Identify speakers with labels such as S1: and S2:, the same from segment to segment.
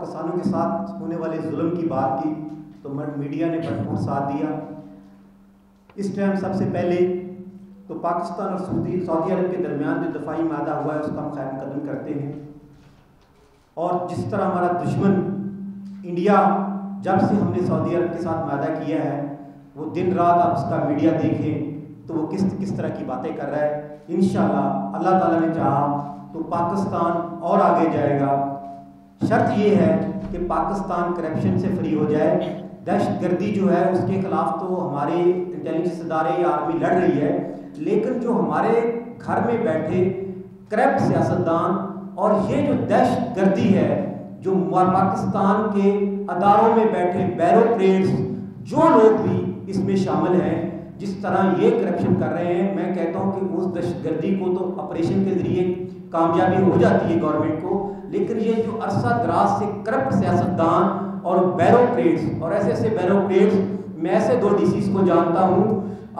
S1: किसानों के साथ होने वाले जुल्म की बात की तो मीडिया ने भरपूर साथ दिया। इस टाइम सबसे पहले तो पाकिस्तान और सऊदी अरब के दरमियान जो दफाई मादा हुआ है उसका हम खैर मुकदम करते हैं। और जिस तरह हमारा दुश्मन इंडिया जब से हमने सऊदी अरब के साथ मादा किया है, वो दिन रात आप उसका मीडिया देखें तो वो किस तरह की बातें कर रहा है। इंशाअल्लाह अल्लाह ताला ने चाहा तो पाकिस्तान और आगे जाएगा। शर्त ये है कि पाकिस्तान करप्शन से फ्री हो जाए। दहशतगर्दी जो है उसके खिलाफ तो हमारे इंटेलिजेंस इदारे या आर्मी लड़ रही है, लेकिन जो हमारे घर में बैठे करप्ट सियासतदान और ये जो दहशतगर्दी है, जो पाकिस्तान के अदारों में बैठे बैरोक्रेट्स, जो लोग भी इसमें शामिल हैं, जिस तरह ये करप्शन कर रहे हैं, मैं कहता हूँ कि उस दहशतगर्दी को तो ऑपरेशन के जरिए कामयाबी हो जाती है गवर्नमेंट को, लेकिन ये जो अरसा दराज से करप्ट सियासतदान और बैरोक्रेट्स और ऐसे बैरोक्रेट्स, मैं ऐसे 2 डीसीज को जानता हूँ,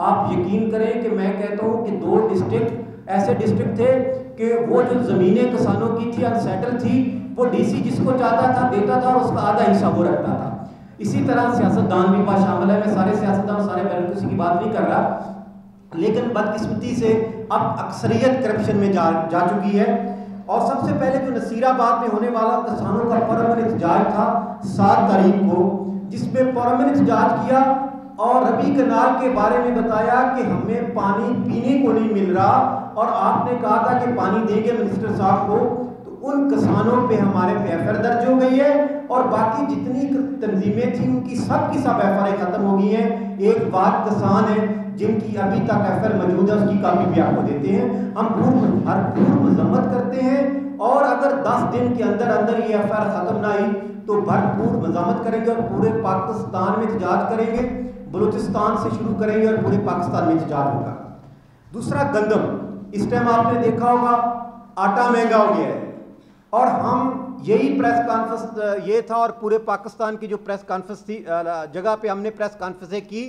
S1: आप यकीन करें कि मैं कहता हूँ कि 2 डिस्ट्रिक्ट ऐसे डिस्ट्रिक्ट थे कि वो जो ज़मीनें किसानों की थी, अनसेटल थी, वो डीसी जिसको चाहता था देता था और उसका आधा हिस्सा वो रखता था। इसी तरह सियासतदान भी पास शामिल है। मैं सारे सियासतदान सारे बैरोक्रेसी की बात नहीं कर रहा, लेकिन बदकिस्मती से अब अक्सरियत करप्शन में जा चुकी है। और सबसे पहले जो नसीराबाद में होने वाला किसानों का परमन एहतजाज था 7 तारीख को, जिसमें परमन एहतजाज किया और रबी कनाल के बारे में बताया कि हमें पानी पीने को नहीं मिल रहा, और आपने कहा था कि पानी देंगे मिनिस्टर साहब को, तो उन किसानों पे हमारे पे एफआईआर दर्ज हो गई है और बाकी जितनी तंजीमें थी उनकी सब की सब एफआईआर खत्म हो गई हैं। एक बात किसान है जिनकी अभी तक एफआईआर मौजूद है, उसकी कापी भी आपको देते हैं। हम भरपूर मजम्मत करते हैं और अगर 10 दिन के अंदर अंदर ये एफआईआर खत्म ना आई तो भरपूर मजम्मत करेंगे और पूरे पाकिस्तान में एहतजाज करेंगे। बलूचिस्तान से शुरू करेंगे और पूरे पाकिस्तान में एहतजाज होगा। दूसरा, गंदम। इस टाइम आपने देखा होगा आटा महंगा हो गया है, और हम यही प्रेस कॉन्फ्रेंस ये था और पूरे पाकिस्तान की जो प्रेस कॉन्फ्रेंस थी जगह पे हमने प्रेस कॉन्फ्रेंसें की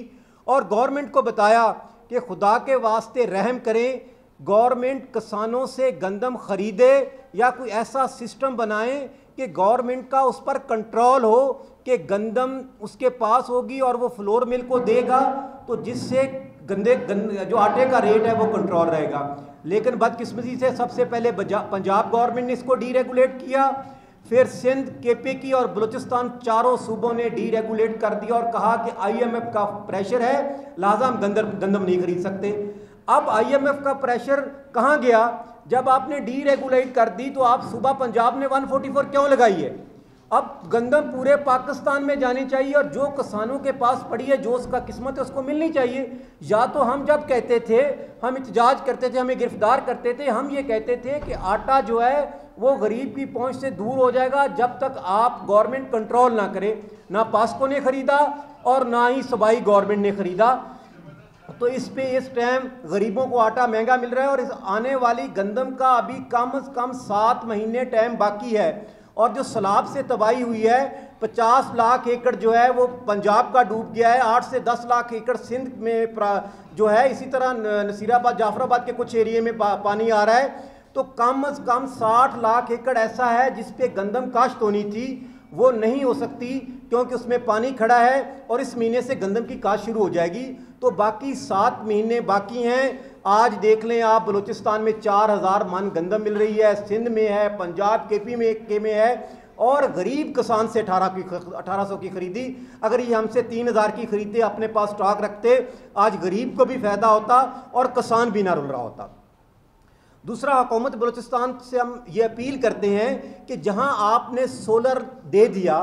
S1: और गवर्नमेंट को बताया कि खुदा के वास्ते रहम करें, गवर्नमेंट किसानों से गंदम खरीदे या कोई ऐसा सिस्टम बनाएं कि गवर्नमेंट का उस पर कंट्रोल हो कि गंदम उसके पास होगी और वो फ्लोर मिल को देगा, तो जिससे जो आटे का रेट है वो कंट्रोल रहेगा। लेकिन बदकिस्मती से सबसे पहले पंजाब गवर्नमेंट ने इसको डीरेगुलेट किया, फिर सिंध, केपी और बलूचिस्तान चारों सूबों ने डीरेगुलेट कर दिया और कहा कि आईएमएफ का प्रेशर है, लिहाजा हम गंदम नहीं खरीद सकते। अब आईएमएफ का प्रेशर कहाँ गया? जब आपने डीरेगुलेट कर दी तो आप सूबा पंजाब ने 144 क्यों लगाई है? अब गंदम पूरे पाकिस्तान में जानी चाहिए और जो किसानों के पास पड़ी है, जो उसका किस्मत है, उसको मिलनी चाहिए। या तो हम जब कहते थे, हम एहतजाज करते थे, हमें गिरफ्तार करते थे, हम ये कहते थे कि आटा जो है वो गरीब की पहुंच से दूर हो जाएगा जब तक आप गवर्नमेंट कंट्रोल ना करे। ना पास्को ने खरीदा और ना ही सूबाई गवर्नमेंट ने खरीदा। तो इस टाइम गरीबों को आटा महंगा मिल रहा है और इस आने वाली गंदम का अभी कम से कम 7 महीने टाइम बाकी है। और जो सैलाब से तबाही हुई है, 50 लाख एकड़ जो है वो पंजाब का डूब गया है, 8 से 10 लाख एकड़ सिंध में जो है, इसी तरह नसीराबाद, जाफराबाद के कुछ एरिए में पानी आ रहा है। तो कम से कम 60 लाख एकड़ ऐसा है जिस पे गंदम काश्त होनी थी, वो नहीं हो सकती क्योंकि उसमें पानी खड़ा है और इस महीने से गंदम की काश्त शुरू हो जाएगी। तो बाकी 7 महीने बाकी हैं। आज देख लें आप, बलूचिस्तान में 4000 मन गंदम मिल रही है, सिंध में है, पंजाब केपी में है, और गरीब किसान से 1800 की खरीदी। अगर ये हमसे 3000 की खरीदते, अपने पास स्टॉक रखते, आज गरीब को भी फ़ायदा होता और किसान भी ना रुल रहा होता। दूसरा, हुकूमत बलूचिस्तान से हम ये अपील करते हैं कि जहां आपने सोलर दे दिया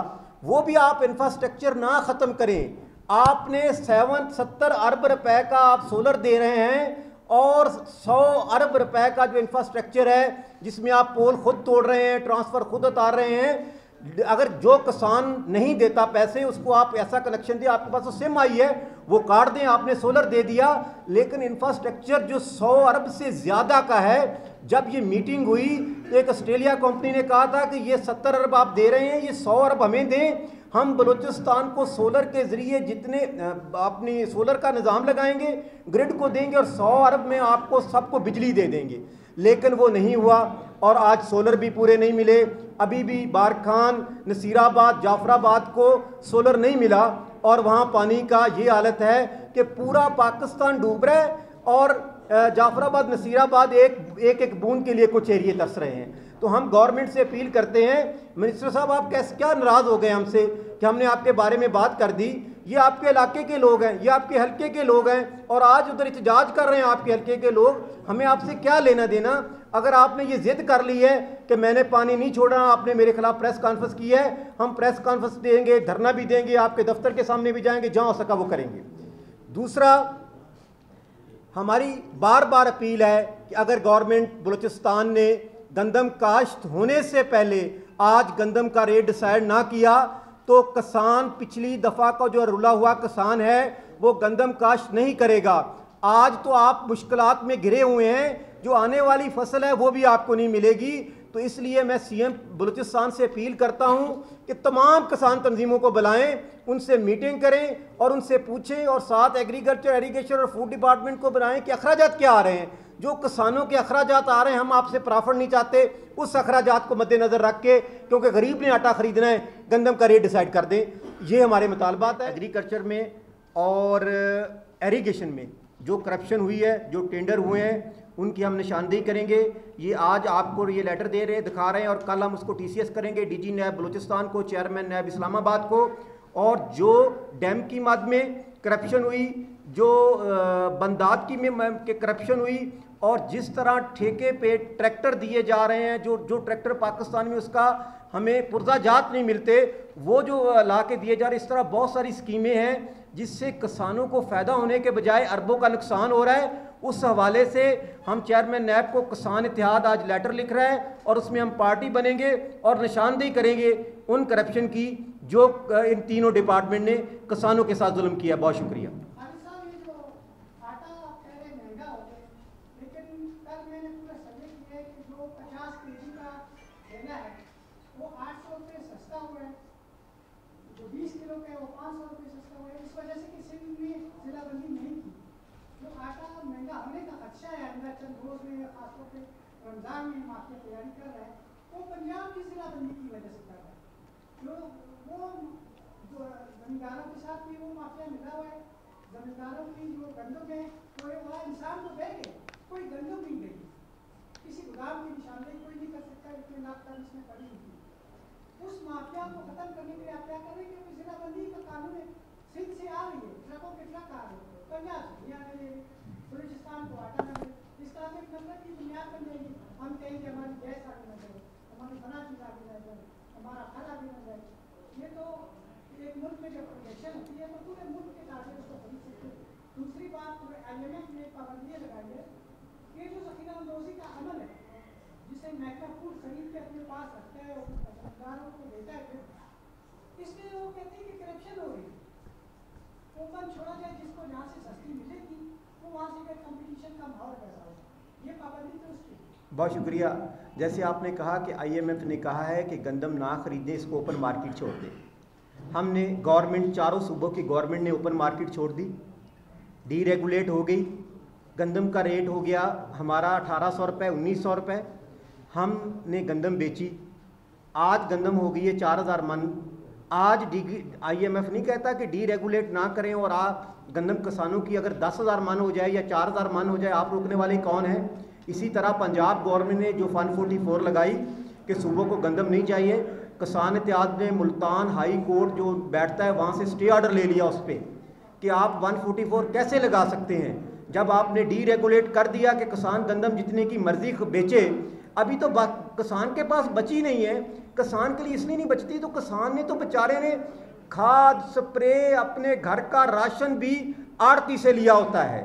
S1: वो भी आप इंफ्रास्ट्रक्चर ना ख़त्म करें। आपने 70 अरब रुपए का आप सोलर दे रहे हैं और 100 अरब रुपए का जो इंफ्रास्ट्रक्चर है जिसमें आप पोल खुद तोड़ रहे हैं, ट्रांसफ़र खुद उतार रहे हैं। अगर जो किसान नहीं देता पैसे, उसको आप ऐसा कनेक्शन दिया, आपके पास तो सिम आई है, वो काट दें। आपने सोलर दे दिया, लेकिन इंफ्रास्ट्रक्चर जो 100 अरब से ज़्यादा का है, जब ये मीटिंग हुई तो एक ऑस्ट्रेलिया कंपनी ने कहा था कि ये 70 अरब आप दे रहे हैं, ये 100 अरब हमें दें, हम बलूचिस्तान को सोलर के ज़रिए जितने अपनी सोलर का निज़ाम लगाएंगे, ग्रिड को देंगे और 100 अरब में आपको सबको बिजली दे देंगे। लेकिन वो नहीं हुआ और आज सोलर भी पूरे नहीं मिले। अभी भी बारखान, नसीराबाद, जाफराबाद को सोलर नहीं मिला और वहाँ पानी का ये हालत है कि पूरा पाकिस्तान डूब रहा है और जाफराबाद, नसीराबाद एक बूंद के लिए कुछ एरिए तरस रहे हैं। तो हम गवर्नमेंट से अपील करते हैं, मिनिस्टर साहब आप क्या नाराज़ हो गए हमसे कि हमने आपके बारे में बात कर दी? ये आपके इलाके के लोग हैं, ये आपके हल्के के लोग हैं और आज उधर एहतजाज कर रहे हैं आपके हल्के के लोग। हमें आपसे क्या लेना देना? अगर आपने ये जिद कर ली है कि मैंने पानी नहीं छोड़ना, आपने मेरे खिलाफ प्रेस कॉन्फ्रेंस की है, हम प्रेस कॉन्फ्रेंस देंगे, धरना भी देंगे, आपके दफ्तर के सामने भी जाएंगे, जहाँ हो सका वो करेंगे। दूसरा, हमारी बार बार अपील है कि अगर गवर्नमेंट बलूचिस्तान ने गंदम काश्त होने से पहले आज गंदम का रेट डिसाइड ना किया तो किसान पिछली दफ़ा का जो रुला हुआ किसान है वो गंदम काश्त नहीं करेगा। आज तो आप मुश्किलात में घिरे हुए हैं, जो आने वाली फसल है वो भी आपको नहीं मिलेगी। तो इसलिए मैं सीएम बलूचिस्तान से अपील करता हूं कि तमाम किसान तंजीमों को बुलाएं, उनसे मीटिंग करें और उनसे पूछें और साथ एग्रीकल्चर, इरीगेशन और फूड डिपार्टमेंट को बुलाएं कि अखराजात क्या आ रहे हैं। जो किसानों के अखराजात आ रहे हैं, हम आपसे प्रॉफिट नहीं चाहते, उस अखराजात को मद्देनज़र रख के, क्योंकि गरीब ने आटा ख़रीदना है, गंदम का रेट डिसाइड कर दें। ये हमारे मुतालबात है। एग्रीकल्चर में और इरीगेशन में जो करप्शन हुई है, जो टेंडर हुए हैं, उनकी हम निशानदेही करेंगे। ये आज आपको ये लेटर दे रहे दिखा रहे हैं और कल हम उसको TCS करेंगे, DG नैब बलूचिस्तान को, चेयरमैन नैब इस्लामाबाद को। और जो डैम की मद में करप्शन हुई, जो बंदात की में करप्शन हुई और जिस तरह ठेके पे ट्रैक्टर दिए जा रहे हैं, जो ट्रैक्टर पाकिस्तान में उसका हमें पुर्जाजात नहीं मिलते, वो जो ला के दिए जा रहे, इस तरह बहुत सारी स्कीमें हैं जिससे किसानों को फ़ायदा होने के बजाय अरबों का नुकसान हो रहा है। उस हवाले से हम चेयरमैन नैब को किसान इत्तेहाद आज लेटर लिख रहा है और उसमें हम पार्टी बनेंगे और निशानदेही करेंगे उन करप्शन की जो इन तीनों डिपार्टमेंट ने किसानों के साथ जुल्म किया। बहुत शुक्रिया।
S2: रमजान में माफिया तैयारी कर रहा है, वो पंजाब की जिलाबंदी की वजह से कर रहा है। जो जमींदारों के साथ भी वो माफिया मिला हुआ है। जमींदारों की जो गंदम है वो वहाँ इंसान को बह गए, कोई गंदम नहीं गई, किसी गोदाम की निशानदेही कोई नहीं कर सकता, इतने लाख टन इसमें पड़ी हुई। उस माफिया को खत्म करने के लिए आप क्या कर रहे हैं? क्योंकि जिलाबंदी का कानून सिंध से आ रही है, ट्रकों के ट्रक आ रहे हैं, पंजाब से आने लगे, बलूचिस्तान को आटा न मिले, इस तरह से नफरत की बुनियाद बन जाएगी। हम कहेंगे हमारी गैस आगे न जाए, हमारी फला चीज़ आगे न जाए, हमारा फल आगे न जाए। ये तो एक मुल्क में जब प्रोटेक्शन होती है तो पूरे मुल्क के ताजे उसको खरीद सकते हैं। दूसरी बात, IMF ने पाबंदियाँ लगाई है, ये जो ज़ख़ीरा अंदोज़ी का अमल है, जिसे महकमा फूड खरीद के अपने पास रखता है और दुकानदारों को देता है, इसमें वो कहते हैं कि करप्शन हो रही है। ओपन छोड़ा जाए, जिसको जहाँ से सस्ती मिलेगी वो वहाँ से कंपटीशन का माहौल पैदा हो, ये पाबंदी तो उसकी।
S1: बहुत शुक्रिया। जैसे आपने कहा कि IMF ने कहा है कि गंदम ना खरीदें, इसको ओपन मार्केट छोड़ दें। हमने गवर्नमेंट, चारों सूबों की गवर्नमेंट ने ओपन मार्केट छोड़ दी, डीरेगुलेट हो गई, गंदम का रेट हो गया हमारा 1800 रुपये, 1900 रुपये। हमने गंदम बेची, आज गंदम हो गई है 4000 मन। आज IMF नहीं कहता कि डीरेगुलेट ना करें और आप गंदम किसानों की अगर 10,000 मन हो जाए या 4000 मन हो जाए, आप रोकने वाले कौन हैं? इसी तरह पंजाब गवर्नमेंट ने जो 144 लगाई कि सूबों को गंदम नहीं चाहिए, किसान इत्तेहाद ने मुल्तान हाई कोर्ट जो बैठता है वहाँ से स्टे ऑर्डर ले लिया उस पर कि आप 144 कैसे लगा सकते हैं जब आपने डीरेगुलेट कर दिया कि किसान गंदम जितने की मर्जी बेचे। अभी तो किसान के पास बची नहीं है, किसान के लिए इसलिए नहीं बचती तो किसान ने तो बेचारे ने खाद, स्प्रे, अपने घर का राशन भी आड़ती से लिया होता है,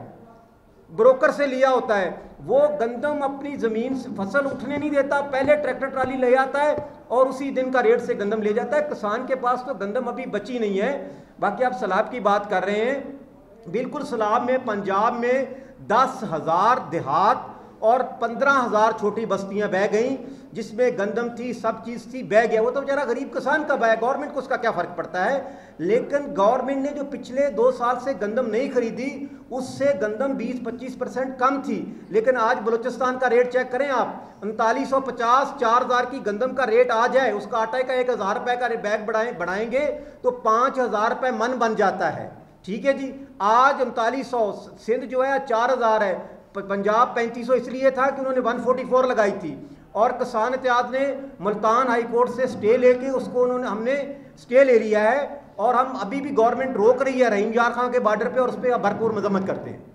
S1: ब्रोकर से लिया होता है। वो गंदम अपनी ज़मीन से फसल उठने नहीं देता, पहले ट्रैक्टर ट्राली ले आता है और उसी दिन का रेट से गंदम ले जाता है। किसान के पास तो गंदम अभी बची नहीं है। बाकी आप सैलाब की बात कर रहे हैं, बिल्कुल सैलाब में पंजाब में 10,000 देहात और 15,000 छोटी बस्तियां बह गईं। जिसमें गंदम थी, सब चीज़ थी, बह गया। वो तो बेचारा गरीब किसान का बह, गवर्नमेंट को उसका क्या फ़र्क पड़ता है। लेकिन गवर्नमेंट ने जो पिछले 2 साल से गंदम नहीं खरीदी, उससे गंदम 20-25% कम थी। लेकिन आज बलूचिस्तान का रेट चेक करें आप, 3950, 4000 की गंदम का रेट आ जाए, उसका आटे का 1000 रुपये का बैग बढ़ाएंगे तो 5000 रुपये मन बन जाता है। ठीक है जी, आज 3900, सिंध जो है 4000 है, पंजाब 3500 इसलिए था कि उन्होंने 144 लगाई थी। और किसान इत्तेहाद ने मुल्तान हाई कोर्ट से स्टे लेके उसको हमने स्टे ले लिया है, और हम अभी भी गवर्नमेंट रोक रही है रहीम यार खां के बॉर्डर पे, और उस पर भरपूर मजम्मत करते हैं।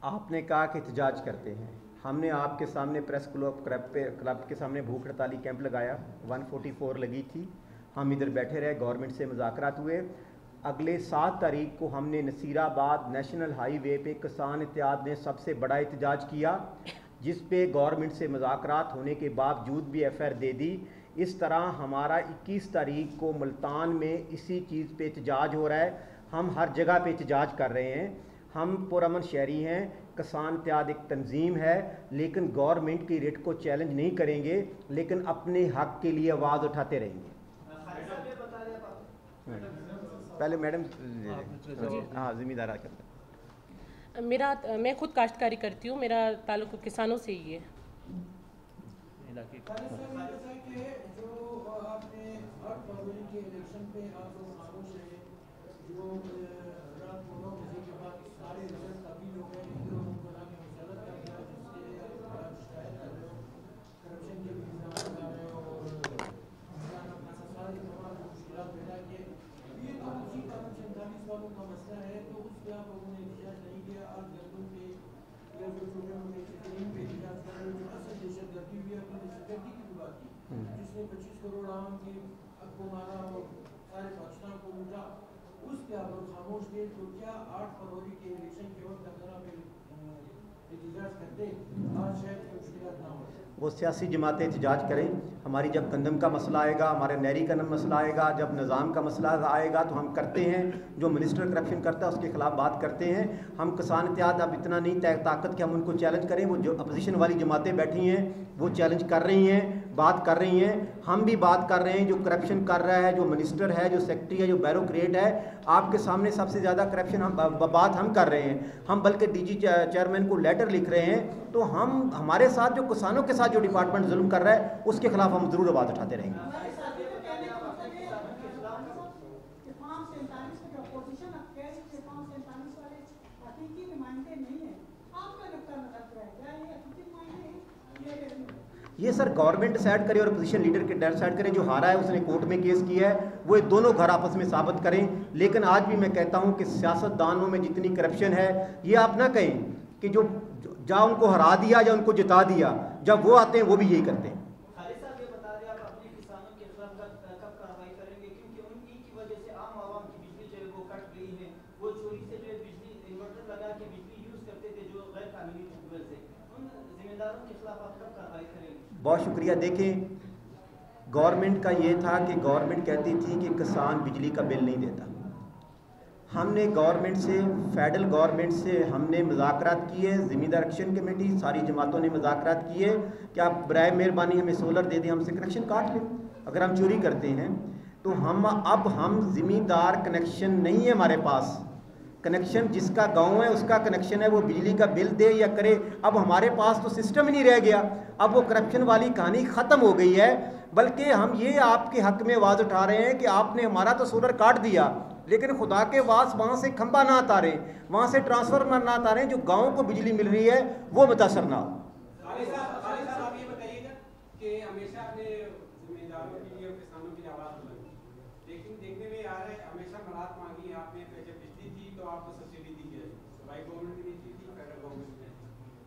S1: आपने कहा कि एहतजाज करते हैं, हमने आपके सामने प्रेस क्लब के सामने भूख हड़ताली कैंप लगाया, 144 लगी थी, हम इधर बैठे रहे, गवर्नमेंट से मुज़ाकरात हुए। अगले 7 तारीख को हमने नसीराबाद नेशनल हाईवे पे किसान इत्तेहाद ने सबसे बड़ा एहतजाज किया, जिस पे गवर्नमेंट से मुज़ाकरात होने के बावजूद भी FIR दे दी। इस तरह हमारा 21 तारीख को मुल्तान में इसी चीज़ पे एहतजाज हो रहा है। हम हर जगह पे एहतजाज कर रहे हैं, हम पुरअमन शहरी हैं, किसान इत्तेहाद एक तंजीम है, लेकिन गवर्नमेंट की रेट को चैलेंज नहीं करेंगे, लेकिन अपने हक के लिए आवाज़ उठाते रहेंगे। पहले मैडम, हाँ ज़िम्मेदार करता।
S3: मैं खुद काश्तकारी करती हूँ, मेरा ताल्लुक किसानों से ही है।
S4: जिसने 25 करोड़ आम की हक को मारा और सारे पाकिस्तान को लूटा, उसके आप लोग खामोश थे। तो क्या 8 फरवरी के इलेक्शन के वक्त अगर आप एहतजाज करते, आज शायद मुश्किल ना हो।
S1: वो सियासी जमातें एहतजाज करें, हमारी जब गंदम का मसला आएगा, हमारे नहरी का मसला आएगा, जब निज़ाम का मसला आएगा तो हम करते हैं। जो मिनिस्टर करप्शन करता है उसके खिलाफ बात करते हैं। हम किसान इत्तेहाद अब इतना नहीं ताकत कि हम उनको चैलेंज करें, वो जो अपोजिशन वाली जमातें बैठी हैं वो चैलेंज कर रही हैं, बात कर रही हैं, हम भी बात कर रहे हैं। जो करप्शन कर रहा है, जो मिनिस्टर है, जो सेक्रेटरी है, जो ब्यूरोक्रेट है, आपके सामने सबसे ज़्यादा करप्शन बात हम कर रहे हैं। हम बल्कि DG चेयरमैन को लेटर लिख रहे हैं। तो हम हमारे साथ जो किसानों के साथ जो डिपार्टमेंट जुल्म कर रहा है उसके खिलाफ हम ज़रूर आवाज़ उठाते रहेंगे। ये सर गवर्नमेंट डिसाइड करे और अपोजिशन लीडर के डिसाइड करें। जो हारा है उसने कोर्ट में केस किया है, वो दोनों घर आपस में साबित करें। लेकिन आज भी मैं कहता हूं कि सियासतदानों में जितनी करप्शन है, ये आप ना कहें कि जो जा उनको हरा दिया या उनको जिता दिया, जब वो आते हैं वो भी यही करते हैं। बहुत शुक्रिया। देखें, गवर्नमेंट का ये था कि गवर्नमेंट कहती थी कि किसान बिजली का बिल नहीं देता। हमने गवर्नमेंट से, फेडरल गवर्नमेंट से हमने मुज़ाकरात किए, ज़मींदार एक्शन कमेटी सारी जमातों ने मुज़ाकरात किए कि आप बराए मेहरबानी हमें सोलर दे दें, हमसे कनेक्शन काट लें अगर हम चोरी करते हैं। तो हम ज़मींदार कनेक्शन नहीं है हमारे पास। कनेक्शन जिसका गांव है उसका कनेक्शन है, वो बिजली का बिल दे या करे। अब हमारे पास तो सिस्टम ही नहीं रह गया। अब वो करप्शन वाली कहानी ख़त्म हो गई है। बल्कि हम ये आपके हक में आवाज़ उठा रहे हैं कि आपने हमारा तो सोलर काट दिया, लेकिन खुदा के वास वहाँ से खंबा ना उतारे, वहाँ से ट्रांसफार्मर ना उतारें, जो गाँव को बिजली मिल रही है वो मुतासर ना हो।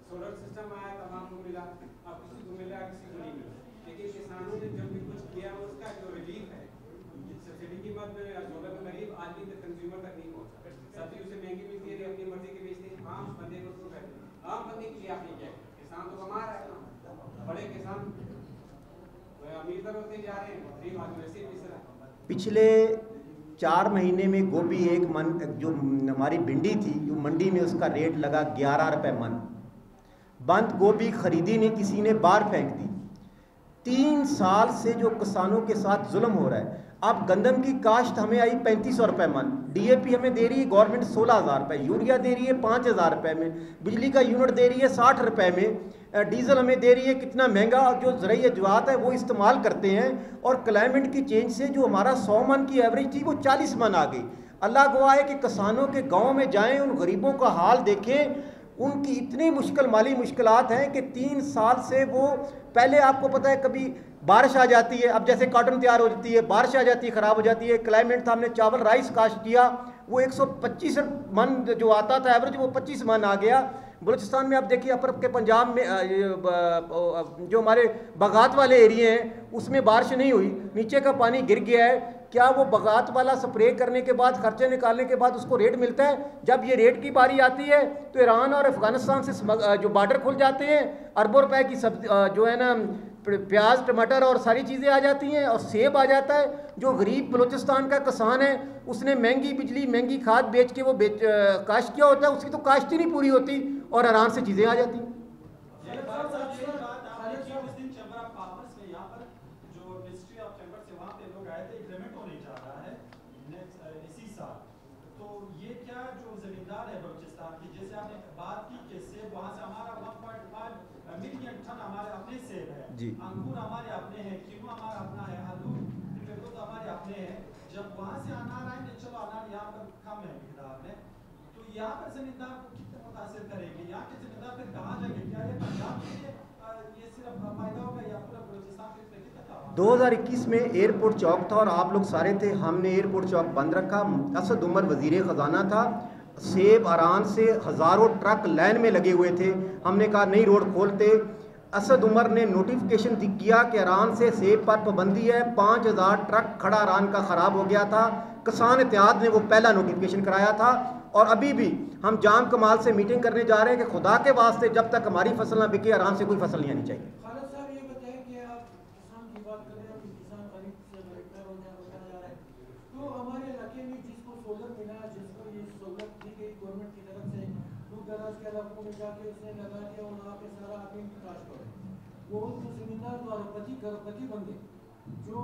S5: सोलर सिस्टम आया, तमाम को मिला, अब किसी को मिला किसी को नहीं मिला, लेकिन किसानों ने जो भी कुछ किया उसका जो रिलीफ है सब्सिडी की मत में सोलर में गरीब आदमी तक कंज्यूमर तक नहीं पहुंचा, सब्सिडी उसे महंगी मिलती है, अपनी मर्जी के बेचते हैं, आम बंदे को तो बैठे आम बंदे के लिए आपने क्या किया? किसान तो कमा रहा है, बड़े किसान अमीर तर होते जा रहे हैं, गरीब आदमी वैसे ही पिस रहा है।
S1: पिछले 4 महीने में गोभी एक मन, जो हमारी भिंडी थी, जो मंडी में उसका रेट लगा 11 रुपये मन। बंद गोभी खरीदी नहीं, किसी ने बाहर फेंक दी। 3 साल से जो किसानों के साथ जुल्म हो रहा है। अब गंदम की काश्त हमें आई 3500 रुपये मन, DAP हमें दे रही है गवर्नमेंट 16,000 रुपये, यूरिया दे रही है 5,000 रुपये में, बिजली का यूनिट दे रही है 60 रुपये में, डीजल हमें दे रही है कितना महंगा। जो ज़रूरी अजवात है वो इस्तेमाल करते हैं, और क्लाइमेट की चेंज से जो हमारा 100 मन की एवरेज थी वो 40 मन आ गई। अल्लाह गवाह है कि किसानों के गाँव में जाएँ, उन गरीबों का हाल देखें, उनकी इतनी माली मुश्किलात हैं कि 3 साल से वो, पहले आपको पता है कभी बारिश आ जाती है, अब जैसे कॉटन तैयार हो जाती है, बारिश आ जाती है, ख़राब हो जाती है। क्लाइमेट था, हमने चावल राइस काश्त किया, वो 125 मन जो आता था एवरेज, वो 25 मन आ गया। बलूचिस्तान में आप देखिए, अपर के पंजाब में जो हमारे बगात वाले एरिए हैं उसमें बारिश नहीं हुई, नीचे का पानी गिर गया है। क्या वो बगात वाला स्प्रे करने के बाद, खर्चे निकालने के बाद उसको रेट मिलता है? जब ये रेट की बारी आती है तो ईरान और अफ़गानिस्तान से जो बॉर्डर खुल जाते हैं, अरबों रुपए की जो है ना प्याज टमाटर और सारी चीज़ें आ जाती हैं, और सेब आ जाता है। जो गरीब बलूचिस्तान का किसान है उसने महंगी बिजली महंगी खाद बेच के वो काश्त किया होता है, उसकी तो काश्त ही नहीं पूरी होती और आराम से चीज़ें आ जाती हैं। जी,
S6: अंगूर हमारे अपने हैं, कीनू हमारा अपना है, आलू तो हमारे अपने हैं। जब वहाँ से अनार आएंगे, चलो अनार यहाँ पर कम है मिकदार में, तो यहाँ पर जमींदार को कितने मुतासिर करेंगे? यहाँ के जमींदार फिर कहाँ जाएंगे? क्या ये पंजाब के लिए ये सिर्फ फायदा होगा या पूरा बलूचिस्तान के लिए कितना?
S1: 2021 में एयरपोर्ट चौक था और आप लोग सारे थे, हमने एयरपोर्ट चौक बंद रखा। असद उमर वजीर ख़जाना था, सेब ईरान से हज़ारों ट्रक लाइन में लगे हुए थे। हमने कहा नहीं रोड खोलते। असद उमर ने नोटिफिकेशन किया कि ईरान से सेब पर पाबंदी है। 5000 ट्रक खड़ा ईरान का ख़राब हो गया था। किसान इत्तेहाद ने वो पहला नोटिफिकेशन कराया था, और अभी भी हम जाम कमाल से मीटिंग करने जा रहे हैं कि खुदा के वास्ते जब तक हमारी फसल ना बिके, ईरान से कोई फसल नहीं आनी चाहिए।
S4: खालिद साहब ये बताएं कि आप किसान की बात कर रहे हैं, किसान गरीब से बेहतर होता जा रहा है, तो हमारे इलाके में जिसको सोलर मिला, जिसको ये सहूलत दी गई गवर्नमेंट की तरफ से, दूर दराज के इलाकों में जाके उसने लगा दिया और वहाँ पे सारा आदमी काश्त हो रहा है, वो जो जमींदार जो अरबपति बन गए, जो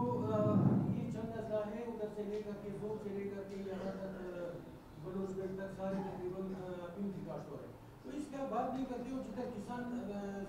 S4: ये चंद अजला है उधर से लेकर के जोर से लेकर के यहाँ तक बलूचगढ़ तक सारे तकरीबन अफीम की काश्त हो रहे हैं, तो इसका बात नहीं करते हो जिधर किसान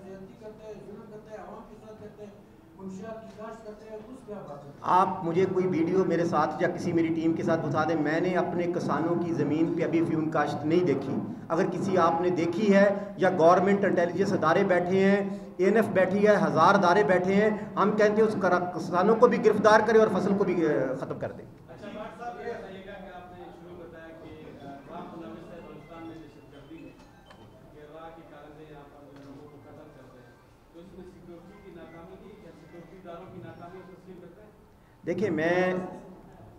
S4: ज्यादती करता है, जुल्म करता है, आवाम के साथ करते हैं, मुंशियात की काश्त करते हैं, उस क्या बात है?
S1: आप मुझे कोई वीडियो मेरे साथ या किसी मेरी टीम के साथ बता दें। मैंने अपने किसानों की ज़मीन पे अभी अफीम काश्त नहीं देखी। अगर किसी आपने देखी है, या गवर्नमेंट इंटेलिजेंस अदारे बैठे हैं, ANF बैठी है, 1000 अदारे बैठे हैं, हम कहते हैं उस किसानों को भी गिरफ्तार करें और फसल को भी ख़त्म कर दें। देखिए, मैं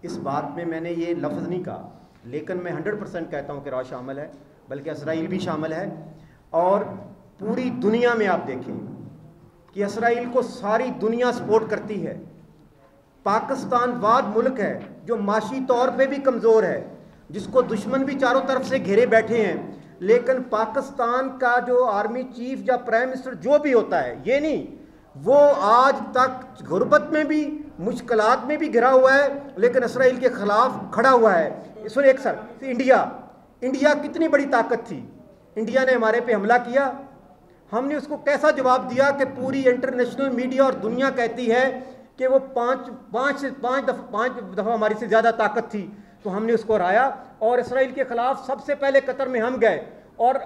S1: इस बात में मैंने ये लफ्ज़ नहीं कहा, लेकिन मैं 100% कहता हूँ कि ईरान शामिल है, बल्कि इसराइल भी शामिल है। और पूरी दुनिया में आप देखें कि इसराइल को सारी दुनिया सपोर्ट करती है। पाकिस्तान वाद मुल्क है जो माशी तौर पे भी कमज़ोर है, जिसको दुश्मन भी चारों तरफ से घेरे बैठे हैं, लेकिन पाकिस्तान का जो आर्मी चीफ या प्राइम मिनिस्टर जो भी होता है, ये नहीं, वो आज तक गुर्बत में भी मुश्किलात में भी घिरा हुआ है, लेकिन इसराइल के ख़िलाफ़ खड़ा हुआ है। सुनिए एक सर, इंडिया कितनी बड़ी ताकत थी। इंडिया ने हमारे पे हमला किया, हमने उसको कैसा जवाब दिया कि पूरी इंटरनेशनल मीडिया और दुनिया कहती है कि वो पाँच दफ़ा हमारी से ज़्यादा ताकत थी, तो हमने उसको हराया। और इसराइल के ख़िलाफ़ सबसे पहले कतर में हम गए और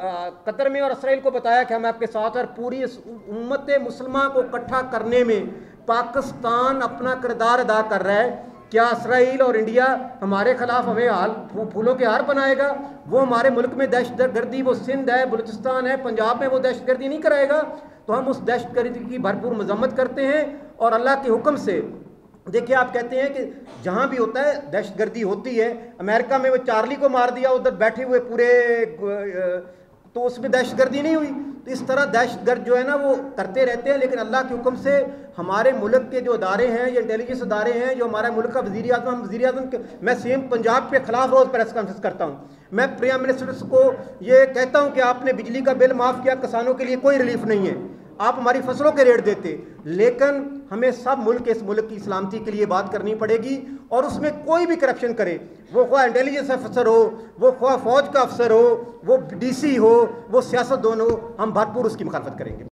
S1: कतर में और इसराइल को बताया कि हम आपके साथ, और पूरी उम्मत मुसलमान को इकट्ठा करने में पाकिस्तान अपना किरदार अदा कर रहा है। क्या इसराइल और इंडिया हमारे खिलाफ हमें फूलों के हार बनाएगा? वो हमारे मुल्क में दहशतगर्दी, वो सिंध है, बलूचिस्तान है, पंजाब में वो दहशतगर्दी नहीं कराएगा। तो हम उस दहशतगर्दी की भरपूर मजम्मत करते हैं और अल्लाह के हुक्म से देखिए, आप कहते हैं कि जहाँ भी होता है दहशतगर्दी होती है। अमेरिका में वो चार्ली को मार दिया, उधर बैठे हुए पूरे, तो उसमें दहशतगर्दी नहीं हुई। तो इस तरह दहशतगर्द जो है ना वो करते रहते हैं, लेकिन अल्लाह के हुक्म से हमारे मुल्क के जो अदारे हैं, ये इंटेलिजेंस अदारे हैं, जो हमारा मुल्क का वज़ीर आज़म मैं सेम पंजाब के ख़िलाफ़ रोज़ प्रेस कॉन्फ्रेंस करता हूँ। मैं प्राइम मिनिस्टर को ये कहता हूँ कि आपने बिजली का बिल माफ़ किया, किसानों के लिए कोई रिलीफ नहीं है, आप हमारी फसलों के रेट देते। लेकिन हमें सब मुल्क इस मुल्क की सलामती के लिए बात करनी पड़ेगी, और उसमें कोई भी करप्शन करे, वो ख्वाह इंटेलिजेंस अफसर हो, वो ख्वाह फौज का अफसर हो, वो DC हो, वो सियासतदान हो, हम भरपूर उसकी मुखालफत करेंगे।